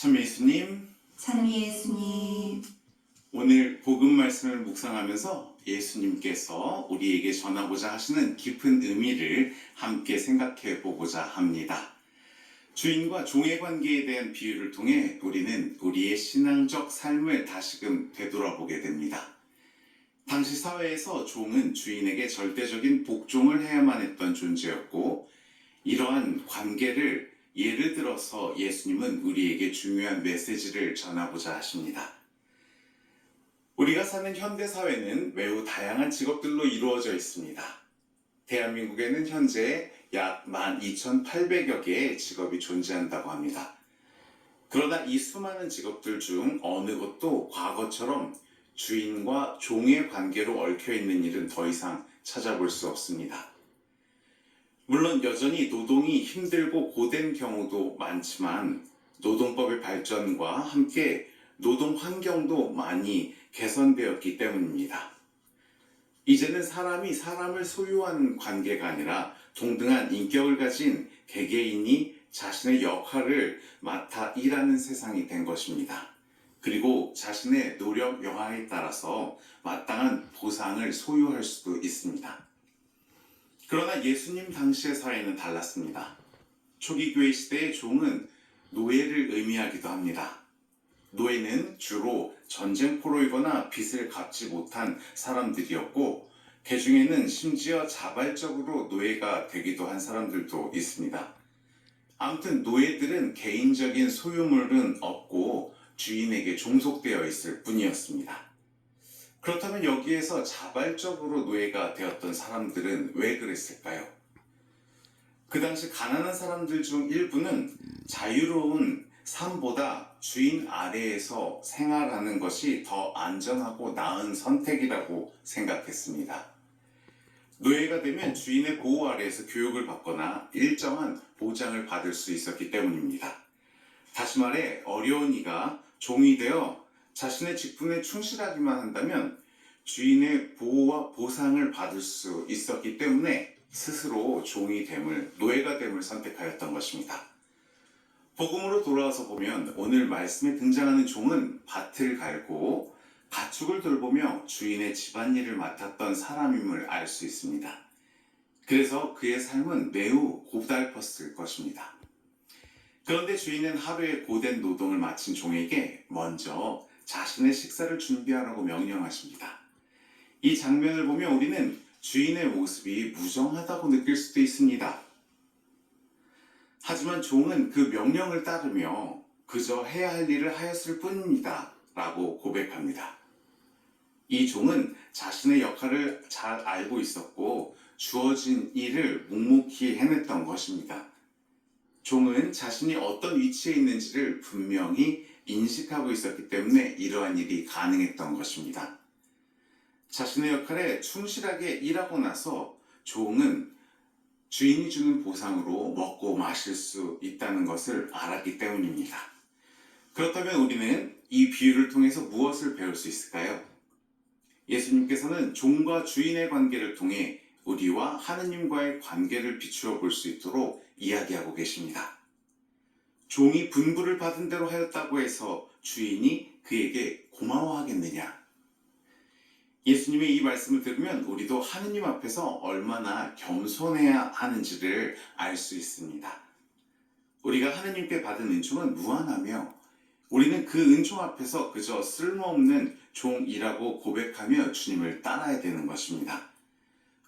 참 예수님, 참 예수님, 오늘 복음 말씀을 묵상하면서 예수님께서 우리에게 전하고자 하시는 깊은 의미를 함께 생각해 보고자 합니다. 주인과 종의 관계에 대한 비유를 통해 우리는 우리의 신앙적 삶을 다시금 되돌아보게 됩니다. 당시 사회에서 종은 주인에게 절대적인 복종을 해야만 했던 존재였고, 이러한 관계를 예를 들어서 예수님은 우리에게 중요한 메시지를 전하고자 하십니다. 우리가 사는 현대사회는 매우 다양한 직업들로 이루어져 있습니다. 대한민국에는 현재 약 12,800여 개의 직업이 존재한다고 합니다. 그러나 이 수많은 직업들 중 어느 것도 과거처럼 주인과 종의 관계로 얽혀있는 일은 더 이상 찾아볼 수 없습니다. 물론 여전히 노동이 힘들고 고된 경우도 많지만 노동법의 발전과 함께 노동 환경도 많이 개선되었기 때문입니다. 이제는 사람이 사람을 소유한 관계가 아니라 동등한 인격을 가진 개개인이 자신의 역할을 맡아 일하는 세상이 된 것입니다. 그리고 자신의 노력 여하에 따라서 마땅한 보상을 소유할 수도 있습니다. 그러나 예수님 당시의 사회는 달랐습니다. 초기 교회 시대의 종은 노예를 의미하기도 합니다. 노예는 주로 전쟁포로이거나 빚을 갚지 못한 사람들이었고, 그 중에는 심지어 자발적으로 노예가 되기도 한 사람들도 있습니다. 아무튼 노예들은 개인적인 소유물은 없고 주인에게 종속되어 있을 뿐이었습니다. 그렇다면 여기에서 자발적으로 노예가 되었던 사람들은 왜 그랬을까요? 그 당시 가난한 사람들 중 일부는 자유로운 삶보다 주인 아래에서 생활하는 것이 더 안전하고 나은 선택이라고 생각했습니다. 노예가 되면 주인의 보호 아래에서 교육을 받거나 일정한 보장을 받을 수 있었기 때문입니다. 다시 말해 어려운 이가 종이 되어 자신의 직분에 충실하기만 한다면 주인의 보호와 보상을 받을 수 있었기 때문에 스스로 종이 됨을, 노예가 됨을 선택하였던 것입니다. 복음으로 돌아와서 보면 오늘 말씀에 등장하는 종은 밭을 갈고 가축을 돌보며 주인의 집안일을 맡았던 사람임을 알 수 있습니다. 그래서 그의 삶은 매우 고달팠을 것입니다. 그런데 주인은 하루의 고된 노동을 마친 종에게 먼저 자신의 식사를 준비하라고 명령하십니다. 이 장면을 보면 우리는 주인의 모습이 무정하다고 느낄 수도 있습니다. 하지만 종은 그 명령을 따르며 그저 해야 할 일을 하였을 뿐입니다 라고 고백합니다. 이 종은 자신의 역할을 잘 알고 있었고 주어진 일을 묵묵히 해냈던 것입니다. 종은 자신이 어떤 위치에 있는지를 분명히 인식하고 있었기 때문에 이러한 일이 가능했던 것입니다. 자신의 역할에 충실하게 일하고 나서 종은 주인이 주는 보상으로 먹고 마실 수 있다는 것을 알았기 때문입니다. 그렇다면 우리는 이 비유를 통해서 무엇을 배울 수 있을까요? 예수님께서는 종과 주인의 관계를 통해 우리와 하느님과의 관계를 비추어 볼 수 있도록 이야기하고 계십니다. 종이 분부를 받은 대로 하였다고 해서 주인이 그에게 고마워하겠느냐? 예수님의 이 말씀을 들으면 우리도 하느님 앞에서 얼마나 겸손해야 하는지를 알 수 있습니다. 우리가 하느님께 받은 은총은 무한하며 우리는 그 은총 앞에서 그저 쓸모없는 종이라고 고백하며 주님을 따라야 되는 것입니다.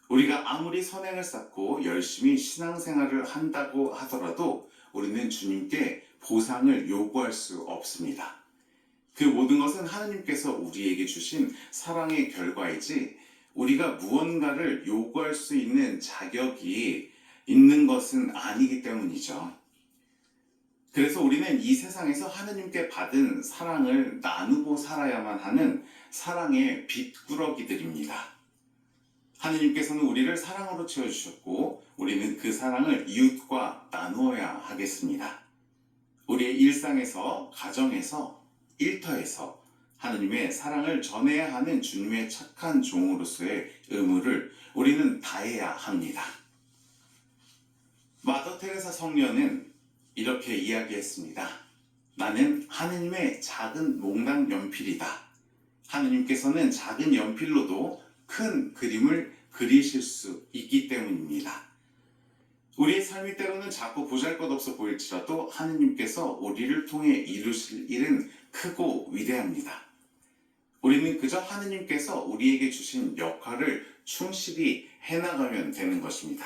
우리가 아무리 선행을 쌓고 열심히 신앙생활을 한다고 하더라도 우리는 주님께 보상을 요구할 수 없습니다. 그 모든 것은 하나님께서 우리에게 주신 사랑의 결과이지 우리가 무언가를 요구할 수 있는 자격이 있는 것은 아니기 때문이죠. 그래서 우리는 이 세상에서 하나님께 받은 사랑을 나누고 살아야만 하는 사랑의 빚꾸러기들입니다. 하나님께서는 우리를 사랑으로 채워주셨고 우리는 그 사랑을 이웃과 나누어야 하겠습니다. 우리의 일상에서, 가정에서, 일터에서 하나님의 사랑을 전해야 하는 주님의 착한 종으로서의 의무를 우리는 다해야 합니다. 마더 테레사 성녀는 이렇게 이야기했습니다. 나는 하느님의 작은 몽당 연필이다. 하느님께서는 작은 연필로도 큰 그림을 그리실 수 있기 때문입니다. 우리의 삶이 때로는 작고 보잘것없어 보일지라도 하느님께서 우리를 통해 이루실 일은 크고 위대합니다. 우리는 그저 하느님께서 우리에게 주신 역할을 충실히 해나가면 되는 것입니다.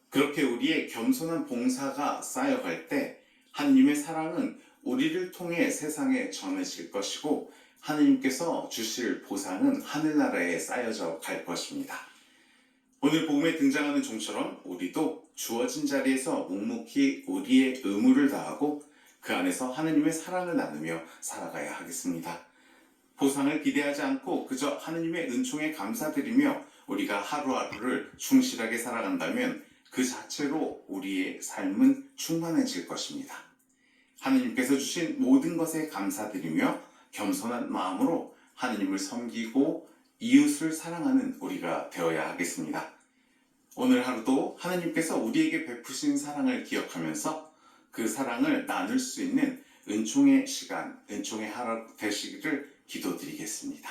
그렇게 우리의 겸손한 봉사가 쌓여갈 때 하느님의 사랑은 우리를 통해 세상에 전해질 것이고 하느님께서 주실 보상은 하늘나라에 쌓여져 갈 것입니다. 오늘 복음에 등장하는 종처럼 우리도 주어진 자리에서 묵묵히 우리의 의무를 다하고 그 안에서 하느님의 사랑을 나누며 살아가야 하겠습니다. 보상을 기대하지 않고 그저 하느님의 은총에 감사드리며 우리가 하루하루를 충실하게 살아간다면 그 자체로 우리의 삶은 충만해질 것입니다. 하느님께서 주신 모든 것에 감사드리며 겸손한 마음으로 하느님을 섬기고 이웃을 사랑하는 우리가 되어야 하겠습니다. 오늘 하루도 하느님께서 우리에게 베푸신 사랑을 기억하면서 그 사랑을 나눌 수 있는 은총의 시간, 은총의 하루 되시기를 기도드리겠습니다.